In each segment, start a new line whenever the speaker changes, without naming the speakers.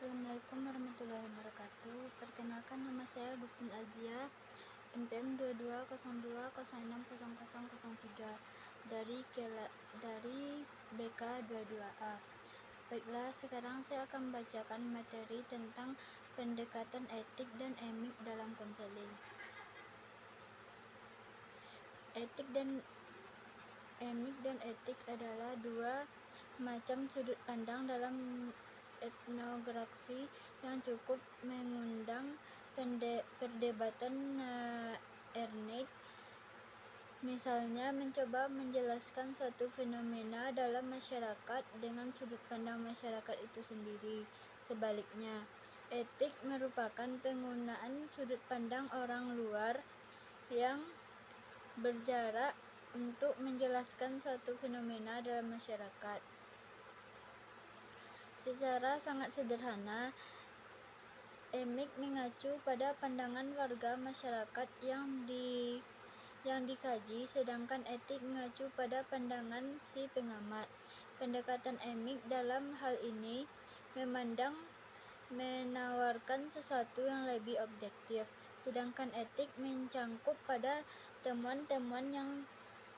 Assalamualaikum warahmatullahi wabarakatuh. Perkenalkan, nama saya Agustin Azia, NPM 2202060003 dari BK 22A. Baiklah, sekarang saya akan membacakan materi tentang pendekatan etik dan emik dalam konseling. Emik dan etik adalah dua macam sudut pandang dalam etnografi yang cukup mengundang perdebatan. Ernest misalnya mencoba menjelaskan suatu fenomena dalam masyarakat dengan sudut pandang masyarakat itu sendiri. Sebaliknya, etik merupakan penggunaan sudut pandang orang luar yang berjarak untuk menjelaskan suatu fenomena dalam masyarakat. Secara sangat sederhana, emik mengacu pada pandangan warga masyarakat yang dikaji, sedangkan etik mengacu pada pandangan si pengamat. Pendekatan emik dalam hal ini menawarkan sesuatu yang lebih objektif, sedangkan etik mencangkup pada temuan-temuan yang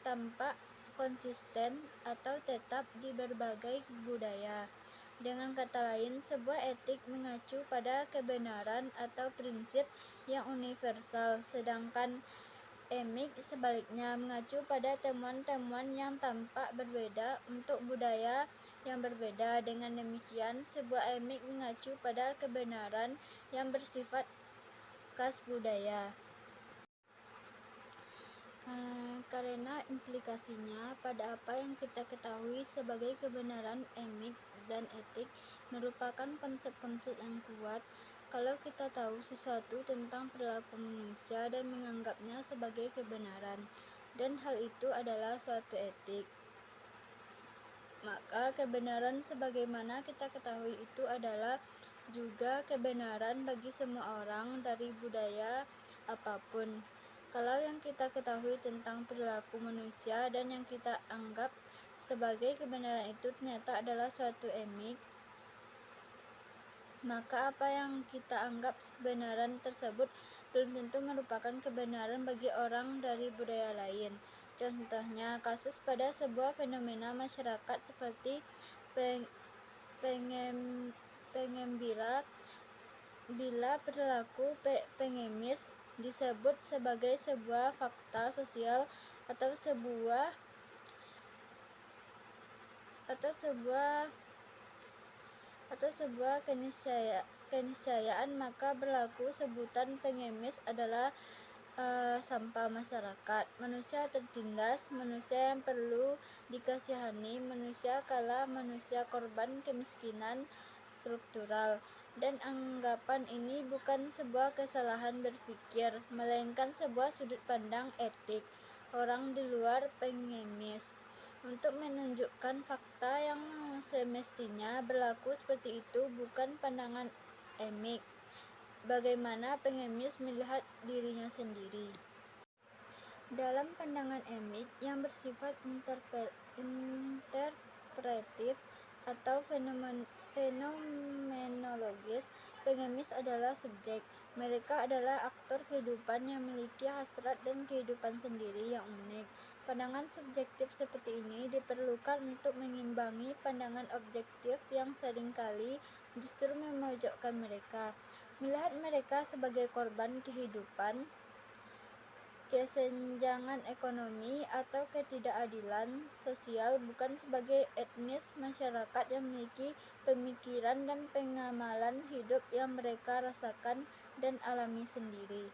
tampak konsisten atau tetap di berbagai budaya. Dengan kata lain, sebuah etik mengacu pada kebenaran atau prinsip yang universal, sedangkan emik sebaliknya mengacu pada temuan-temuan yang tampak berbeda untuk budaya yang berbeda. Dengan demikian, sebuah emik mengacu pada kebenaran yang bersifat khas budaya. Karena implikasinya pada apa yang kita ketahui sebagai kebenaran, emik dan etik merupakan konsep-konsep yang kuat. Kalau kita tahu sesuatu tentang perilaku manusia dan menganggapnya sebagai kebenaran, dan hal itu adalah suatu etik, maka kebenaran sebagaimana kita ketahui itu adalah juga kebenaran bagi semua orang dari budaya apapun. Kalau yang kita ketahui tentang perilaku manusia dan yang kita anggap sebagai kebenaran itu ternyata adalah suatu emik, maka apa yang kita anggap kebenaran tersebut belum tentu merupakan kebenaran bagi orang dari budaya lain. Contohnya, kasus pada sebuah fenomena masyarakat seperti pengembira. Bila perilaku pengemis disebut sebagai sebuah fakta sosial atau sebuah keniscayaan, maka berlaku sebutan pengemis adalah sampah masyarakat, manusia tertindas, manusia yang perlu dikasihani, manusia kalah, manusia korban kemiskinan struktural. Dan anggapan ini bukan sebuah kesalahan berpikir, melainkan sebuah sudut pandang etik orang di luar pengemis untuk menunjukkan fakta yang semestinya berlaku seperti itu, bukan pandangan emik bagaimana pengemis melihat dirinya sendiri. Dalam pandangan emik yang bersifat interpretif atau fenomenologis, pengemis adalah subjek. Mereka adalah aktor kehidupan yang memiliki hasrat dan kehidupan sendiri yang unik. Pandangan subjektif seperti ini diperlukan untuk mengimbangi pandangan objektif yang seringkali justru memojokkan mereka, melihat mereka sebagai korban kehidupan, kesenjangan ekonomi, atau ketidakadilan sosial, bukan sebagai etnis masyarakat yang memiliki pemikiran dan pengamalan hidup yang mereka rasakan dan alami sendiri.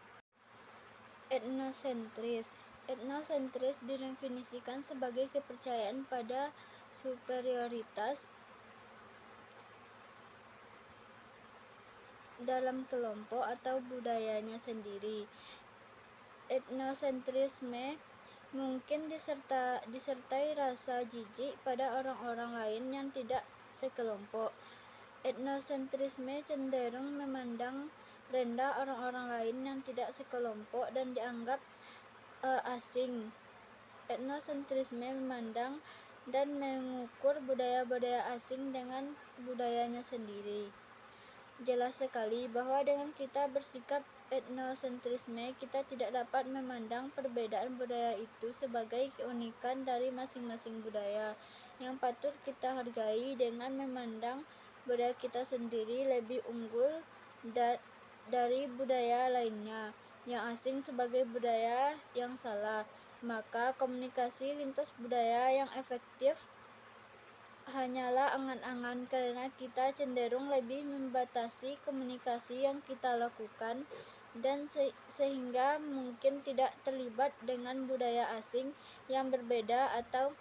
Etnosentris didefinisikan sebagai kepercayaan pada superioritas dalam kelompok atau budayanya sendiri. Etnosentrisme mungkin disertai rasa jijik pada orang-orang lain yang tidak sekelompok. Etnosentrisme cenderung memandang rendah orang-orang lain yang tidak sekelompok dan dianggap asing. Etnosentrisme memandang dan mengukur budaya-budaya asing dengan budayanya sendiri. Jelas sekali bahwa dengan kita bersikap etnosentrisme, kita tidak dapat memandang perbedaan budaya itu sebagai keunikan dari masing-masing budaya yang patut kita hargai dengan memandang budaya kita sendiri lebih unggul dari budaya lainnya yang asing sebagai budaya yang salah. Maka komunikasi lintas budaya yang efektif hanyalah angan-angan karena kita cenderung lebih membatasi komunikasi yang kita lakukan dan sehingga mungkin tidak terlibat dengan budaya asing yang berbeda atau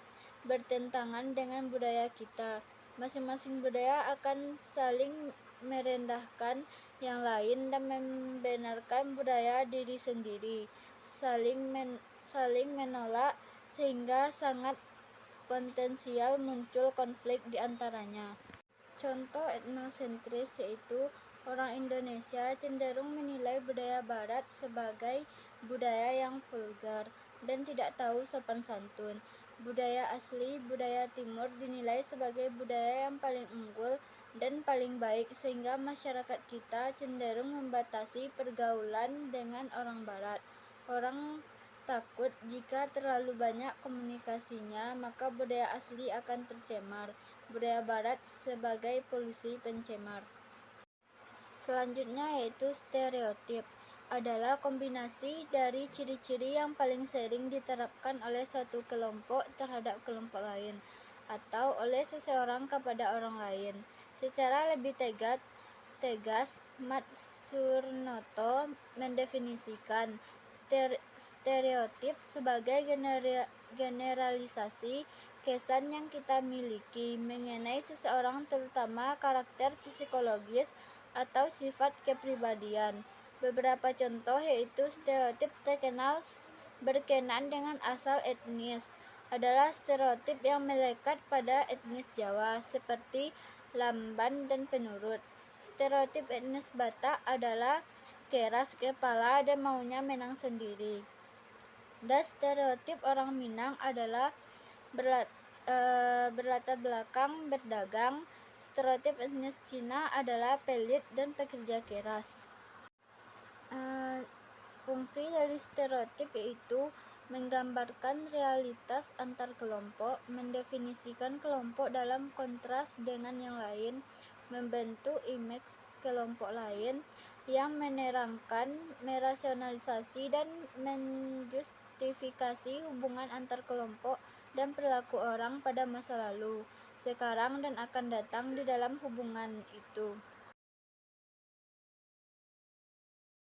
bertentangan dengan budaya kita. Masing-masing budaya akan saling merendahkan yang lain dan membenarkan budaya diri sendiri, saling menolak sehingga sangat potensial muncul konflik di antaranya. Contoh etnosentris yaitu orang Indonesia cenderung menilai budaya Barat sebagai budaya yang vulgar dan tidak tahu sopan santun. Budaya asli, budaya Timur dinilai sebagai budaya yang paling unggul dan paling baik sehingga masyarakat kita cenderung membatasi pergaulan dengan orang Barat. Orang takut jika terlalu banyak komunikasinya, maka budaya asli akan tercemar. Budaya Barat sebagai polusi pencemar. Selanjutnya yaitu stereotip adalah kombinasi dari ciri-ciri yang paling sering diterapkan oleh suatu kelompok terhadap kelompok lain atau oleh seseorang kepada orang lain. Secara lebih tegas, Matsunoto mendefinisikan stereotip sebagai generalisasi kesan yang kita miliki mengenai seseorang, terutama karakter psikologis atau sifat kepribadian. Beberapa contoh yaitu stereotip terkenal berkenaan dengan asal etnis adalah stereotip yang melekat pada etnis Jawa seperti lamban dan penurut. Stereotip etnis Batak adalah keras kepala dan maunya menang sendiri. Dan stereotip orang Minang adalah berlatar belakang berdagang. Stereotip etnis Cina adalah pelit dan pekerja keras. Fungsi dari stereotip yaitu menggambarkan realitas antar kelompok, mendefinisikan kelompok dalam kontras dengan yang lain, membentuk image kelompok lain yang menerangkan, merasionalisasi dan menjustifikasi hubungan antar kelompok dan perilaku orang pada masa lalu, sekarang dan akan datang di dalam hubungan itu.